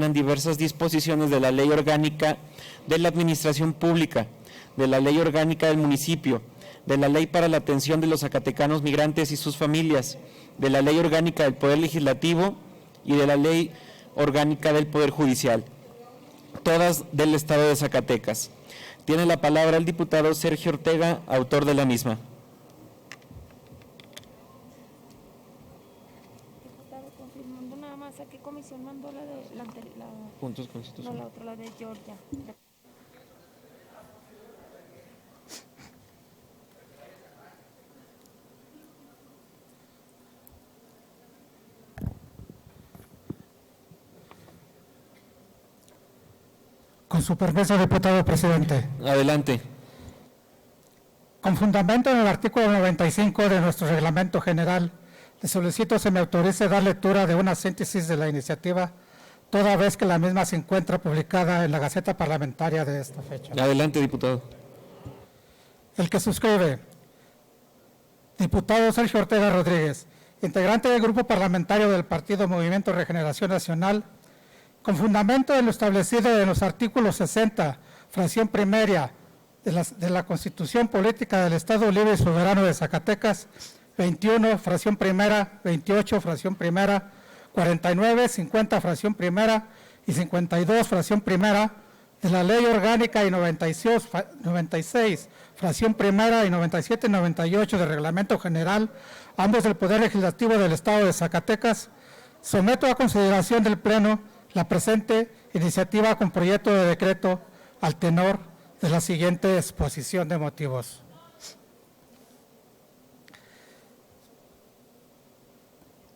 emanan diversas disposiciones de la Ley Orgánica de la Administración Pública, de la Ley Orgánica del Municipio, de la Ley para la Atención de los Zacatecanos Migrantes y sus Familias, de la Ley Orgánica del Poder Legislativo y de la Ley Orgánica del Poder Judicial, todas del Estado de Zacatecas. Tiene la palabra el diputado Sergio Ortega, autor de la misma. Diputado, confirmando nada más, ¿a qué comisión mandó la de la anterior? Puntos constitucionales. No, la otra, la de Georgia. Con su permiso, diputado presidente. Adelante. Con fundamento en el artículo 95 de nuestro reglamento general, le solicito se me autorice dar lectura de una síntesis de la iniciativa, toda vez que la misma se encuentra publicada en la Gaceta Parlamentaria de esta fecha. Adelante, diputado. El que suscribe, diputado Sergio Ortega Rodríguez, integrante del Grupo Parlamentario del Partido Movimiento Regeneración Nacional, con fundamento en lo establecido en los artículos 60, fracción primera de la Constitución Política del Estado Libre y Soberano de Zacatecas, 21, fracción primera, 28, fracción primera, 49, 50, fracción primera y 52, fracción primera, de la Ley Orgánica y 96, fracción primera y 97 y 98 del Reglamento General, ambos del Poder Legislativo del Estado de Zacatecas, someto a consideración del Pleno la presente iniciativa con proyecto de decreto al tenor de la siguiente exposición de motivos.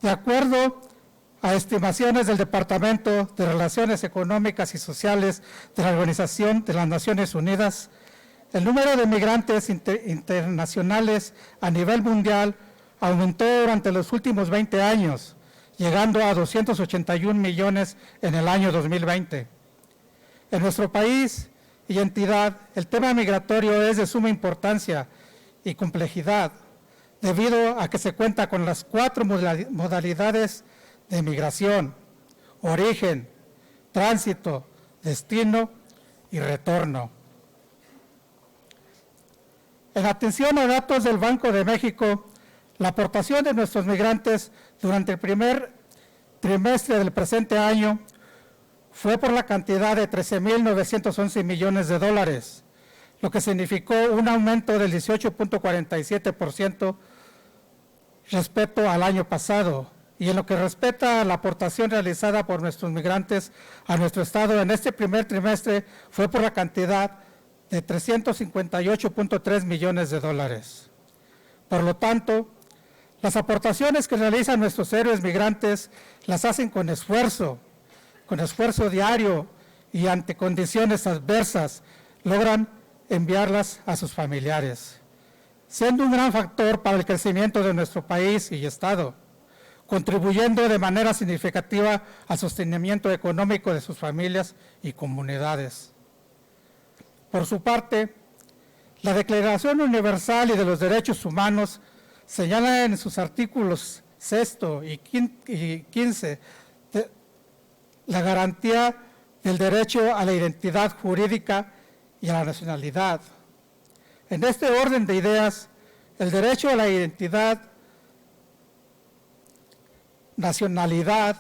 De acuerdo a estimaciones del Departamento de Relaciones Económicas y Sociales de la Organización de las Naciones Unidas, el número de migrantes internacionales a nivel mundial aumentó durante los últimos 20 años, llegando a 281 millones en el año 2020. En nuestro país y entidad, el tema migratorio es de suma importancia y complejidad, debido a que se cuenta con las 4 modalidades de migración: origen, tránsito, destino y retorno. En atención a datos del Banco de México, la aportación de nuestros migrantes durante el primer trimestre del presente año fue por la cantidad de 13.911 millones de dólares, lo que significó un aumento del 18.47% respecto al año pasado. Y en lo que respecta a la aportación realizada por nuestros migrantes a nuestro Estado en este primer trimestre fue por la cantidad de 358.3 millones de dólares. Por lo tanto, las aportaciones que realizan nuestros héroes migrantes las hacen con esfuerzo diario y ante condiciones adversas logran enviarlas a sus familiares, siendo un gran factor para el crecimiento de nuestro país y Estado, contribuyendo de manera significativa al sostenimiento económico de sus familias y comunidades. Por su parte, la Declaración Universal y de los Derechos Humanos señala en sus artículos 6 y 15 la garantía del derecho a la identidad jurídica y a la nacionalidad. En este orden de ideas, el derecho a la identidad, nacionalidad,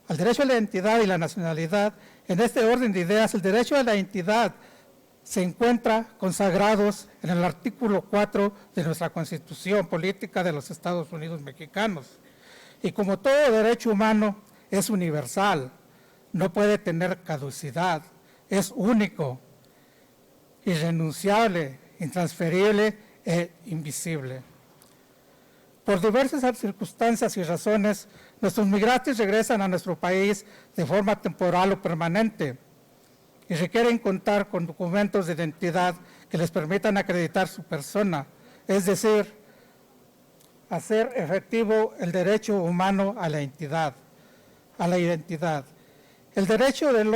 al derecho a la identidad y la nacionalidad, en este orden de ideas, el derecho a la identidad se encuentra consagrados en el artículo 4 de nuestra Constitución Política de los Estados Unidos Mexicanos. Y como todo derecho humano, es universal, no puede tener caducidad, es único, irrenunciable, intransferible e invisible. Por diversas circunstancias y razones, nuestros migrantes regresan a nuestro país de forma temporal o permanente y requieren contar con documentos de identidad que les permitan acreditar su persona, es decir, hacer efectivo el derecho humano a la identidad. El derecho al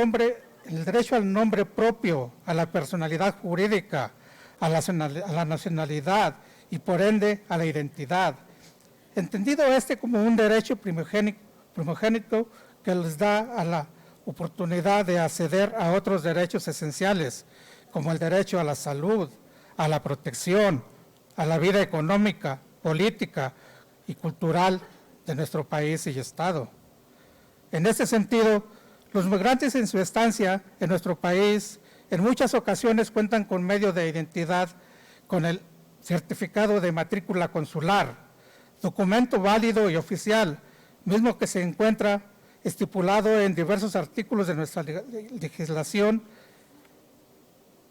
nombre propio, a la personalidad jurídica, a la nacionalidad y por ende a la identidad. Entendido como un derecho primogénito que les da a la oportunidad de acceder a otros derechos esenciales, como el derecho a la salud, a la protección, a la vida económica, política y cultural de nuestro país y Estado. En este sentido, los migrantes en su estancia en nuestro país en muchas ocasiones cuentan con medio de identidad con el certificado de matrícula consular, documento válido y oficial, mismo que se encuentra estipulado en diversos artículos de nuestra legislación,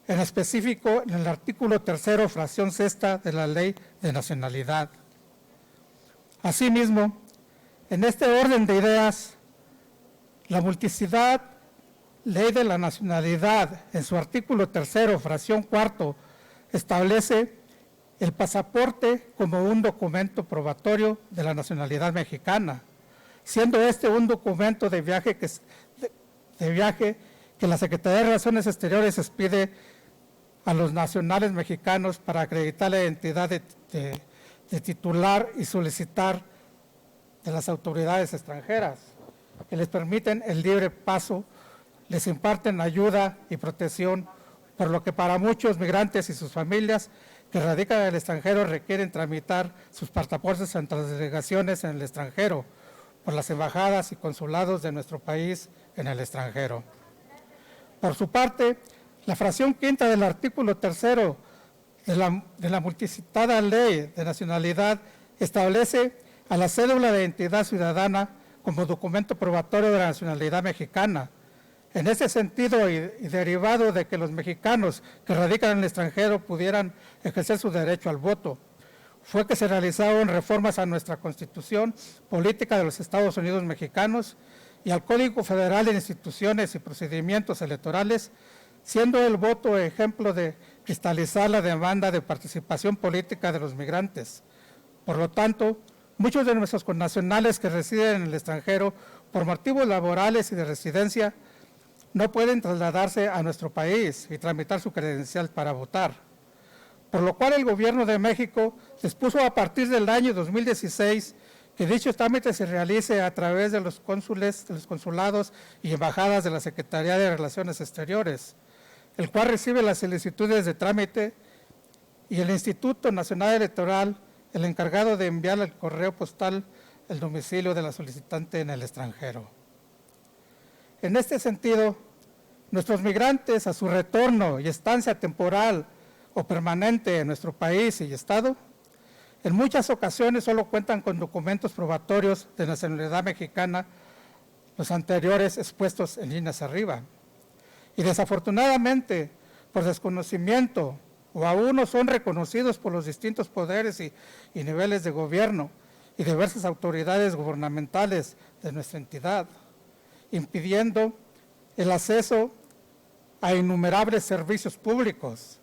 en específico en el artículo 3, fracción 6 de la Ley de Nacionalidad. Asimismo, en este orden de ideas, la multiplicidad Ley de la Nacionalidad, en su artículo 3, fracción 4, establece el pasaporte como un documento probatorio de la nacionalidad mexicana, siendo este un documento de viaje que la Secretaría de Relaciones Exteriores expide a los nacionales mexicanos para acreditar la identidad de titular y solicitar de las autoridades extranjeras, que les permiten el libre paso, les imparten ayuda y protección, por lo que para muchos migrantes y sus familias que radican en el extranjero requieren tramitar sus pasaportes ante las delegaciones en el extranjero, por las embajadas y consulados de nuestro país en el extranjero. Por su parte, la fracción 5 del artículo 3 de la multicitada Ley de Nacionalidad establece a la cédula de identidad ciudadana como documento probatorio de la nacionalidad mexicana. En ese sentido, y derivado de que los mexicanos que radican en el extranjero pudieran ejercer su derecho al voto, fue que se realizaron reformas a nuestra Constitución Política de los Estados Unidos Mexicanos y al Código Federal de Instituciones y Procedimientos Electorales, siendo el voto ejemplo de cristalizar la demanda de participación política de los migrantes. Por lo tanto, muchos de nuestros connacionales que residen en el extranjero por motivos laborales y de residencia no pueden trasladarse a nuestro país y tramitar su credencial para votar, por lo cual el Gobierno de México dispuso a partir del año 2016 que dicho trámite se realice a través de los cónsules, de los consulados y embajadas de la Secretaría de Relaciones Exteriores, el cual recibe las solicitudes de trámite, y el Instituto Nacional Electoral, el encargado de enviar al correo postal el domicilio de la solicitante en el extranjero. En este sentido, nuestros migrantes a su retorno y estancia temporal o permanente en nuestro país y Estado, en muchas ocasiones solo cuentan con documentos probatorios de nacionalidad mexicana, los anteriores expuestos en líneas arriba. Y desafortunadamente, por desconocimiento o aún no son reconocidos por los distintos poderes y niveles de gobierno y diversas autoridades gubernamentales de nuestra entidad, impidiendo el acceso a innumerables servicios públicos,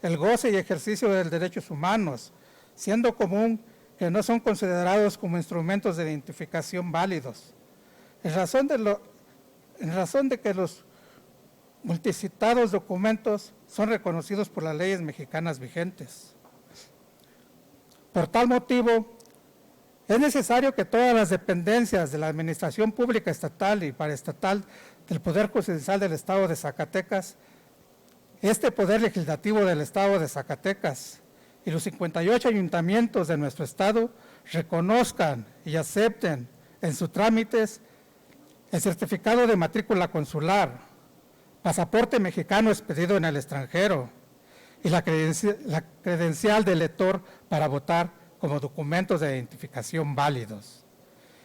el goce y ejercicio de derechos humanos, siendo común que no son considerados como instrumentos de identificación válidos, en razón de que los multicitados documentos son reconocidos por las leyes mexicanas vigentes. Por tal motivo, es necesario que todas las dependencias de la Administración Pública Estatal y Paraestatal del Poder Judicial del Estado de Zacatecas, este Poder Legislativo del Estado de Zacatecas y los 58 ayuntamientos de nuestro Estado reconozcan y acepten en sus trámites el certificado de matrícula consular, pasaporte mexicano expedido en el extranjero y la credencial de elector para votar como documentos de identificación válidos,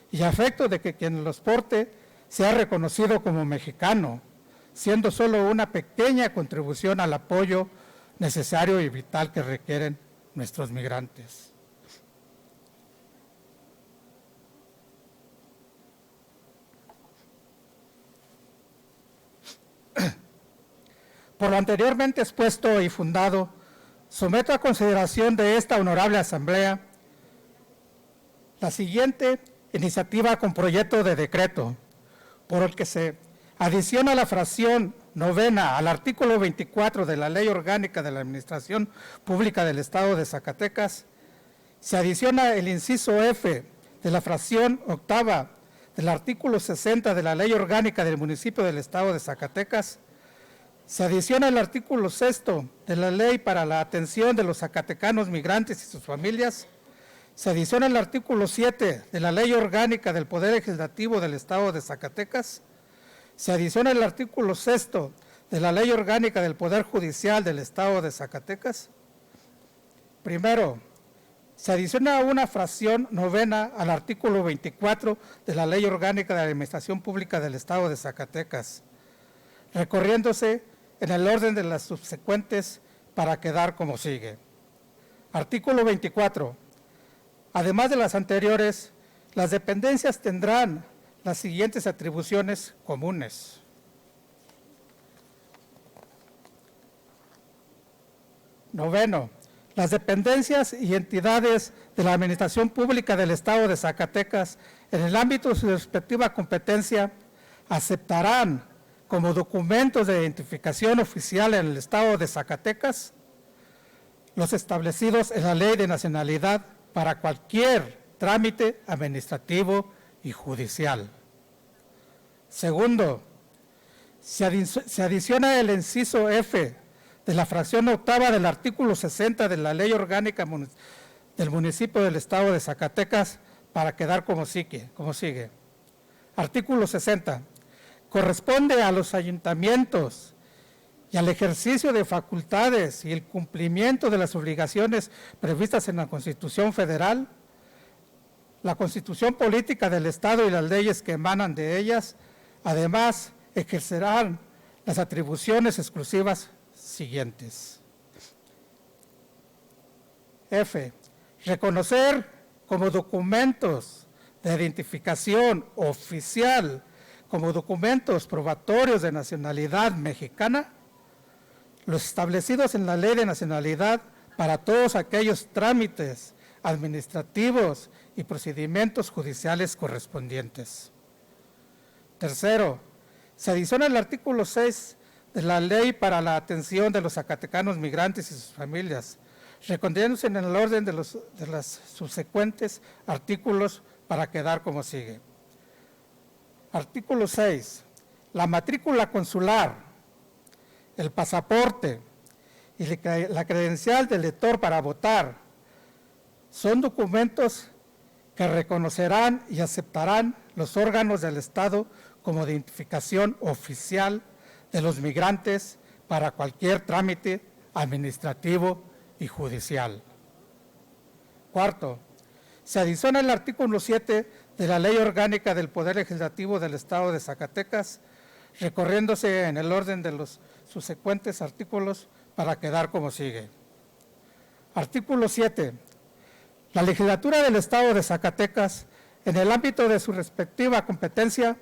y a efecto de que quien los porte sea reconocido como mexicano, siendo solo una pequeña contribución al apoyo necesario y vital que requieren nuestros migrantes. Por lo anteriormente expuesto y fundado, someto a consideración de esta honorable asamblea la siguiente iniciativa con proyecto de decreto, por el que se adiciona la fracción 9 al artículo 24 de la Ley Orgánica de la Administración Pública del Estado de Zacatecas, se adiciona el inciso F de la fracción 8 del artículo 60 de la Ley Orgánica del Municipio del Estado de Zacatecas, se adiciona el artículo 6 de la Ley para la Atención de los Zacatecanos Migrantes y sus Familias. Se adiciona el artículo 7 de la Ley Orgánica del Poder Legislativo del Estado de Zacatecas. Se adiciona el artículo 6 de la Ley Orgánica del Poder Judicial del Estado de Zacatecas. Primero, se adiciona una fracción novena al artículo 24 de la Ley Orgánica de la Administración Pública del Estado de Zacatecas, recorriéndose en el orden de las subsecuentes para quedar como sigue. Artículo 24. Además de las anteriores, las dependencias tendrán las siguientes atribuciones comunes. Noveno, las dependencias y entidades de la Administración Pública del Estado de Zacatecas, en el ámbito de su respectiva competencia, aceptarán como documentos de identificación oficial en el Estado de Zacatecas los establecidos en la Ley de Nacionalidad para cualquier trámite administrativo y judicial. Segundo, se adiciona el inciso F de la fracción octava del artículo 60 de la Ley Orgánica del Municipio del Estado de Zacatecas para quedar como sigue. Artículo 60. Corresponde a los ayuntamientos y al ejercicio de facultades y el cumplimiento de las obligaciones previstas en la Constitución Federal, la Constitución Política del Estado y las leyes que emanan de ellas. Además, ejercerán las atribuciones exclusivas siguientes. F. Reconocer como documentos de identificación oficial, como documentos probatorios de nacionalidad mexicana, los establecidos en la Ley de Nacionalidad para todos aquellos trámites administrativos y procedimientos judiciales correspondientes. Tercero, se adiciona el artículo 6 de la Ley para la Atención de los Zacatecanos Migrantes y sus Familias, reconociéndose en el orden de los subsecuentes artículos para quedar como sigue. Artículo 6. La matrícula consular, el pasaporte y la credencial del lector para votar son documentos que reconocerán y aceptarán los órganos del Estado como identificación oficial de los migrantes para cualquier trámite administrativo y judicial. Cuarto, se adiciona el artículo 7 de la Ley Orgánica del Poder Legislativo del Estado de Zacatecas, recorriéndose en el orden de los subsecuentes artículos para quedar como sigue. Artículo 7. La Legislatura del Estado de Zacatecas, en el ámbito de su respectiva competencia,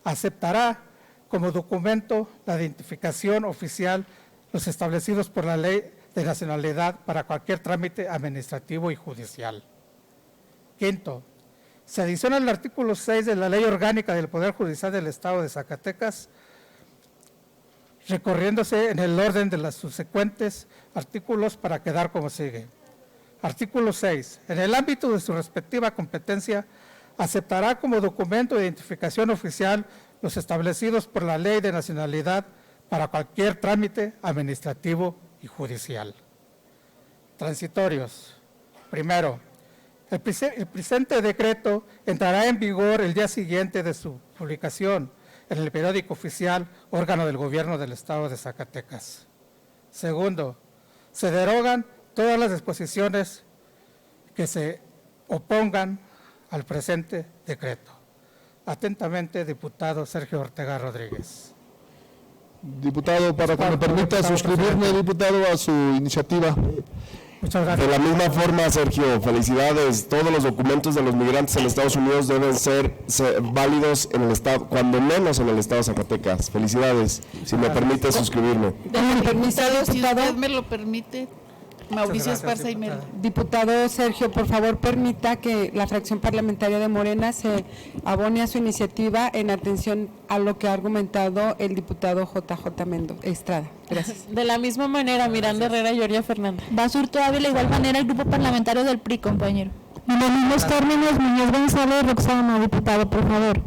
aceptará como documento la identificación oficial los establecidos por la Ley de Nacionalidad para cualquier trámite administrativo y judicial. Quinto, se adiciona el artículo 6 de la Ley Orgánica del Poder Judicial del Estado de Zacatecas, recorriéndose en el orden de los subsecuentes artículos para quedar como sigue. Artículo 6. En el ámbito de su respectiva competencia, aceptará como documento de identificación oficial los establecidos por la Ley de Nacionalidad para cualquier trámite administrativo y judicial. Transitorios. Primero, el presente decreto entrará en vigor el día siguiente de su publicación en el periódico oficial, órgano del Gobierno del Estado de Zacatecas. Segundo, se derogan todas las disposiciones que se opongan al presente decreto. Atentamente, diputado Sergio Ortega Rodríguez. Diputado, para que me permita suscribirme, diputado, a su iniciativa. Muchas gracias. De la misma forma, Sergio, felicidades. Todos los documentos de los migrantes en Estados Unidos deben ser válidos en el Estado, cuando menos en el Estado de Zacatecas. Felicidades. Si me permite suscribirme. Diputado, si usted me lo permite, Mauricio Esparza y Melo. Diputado Sergio, por favor, permita que la fracción parlamentaria de Morena se abone a su iniciativa en atención a lo que ha argumentado el diputado JJ Estrada. Gracias. De la misma manera, Miranda Herrera y Oria Fernanda. Basurto Ávila, de igual manera el grupo parlamentario del PRI, compañero. En los mismos términos, Muñoz González Roxana, diputado, por favor.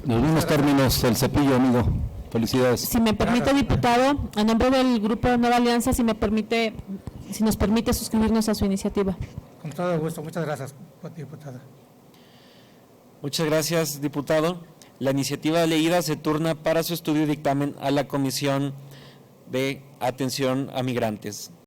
Los mismos términos, el cepillo, amigo. Felicidades. Si me permite, diputado, a nombre del Grupo de Nueva Alianza, si nos permite suscribirnos a su iniciativa. Con todo gusto. Muchas gracias, diputada. Muchas gracias, diputado. La iniciativa leída se turna para su estudio y dictamen a la Comisión de Atención a Migrantes.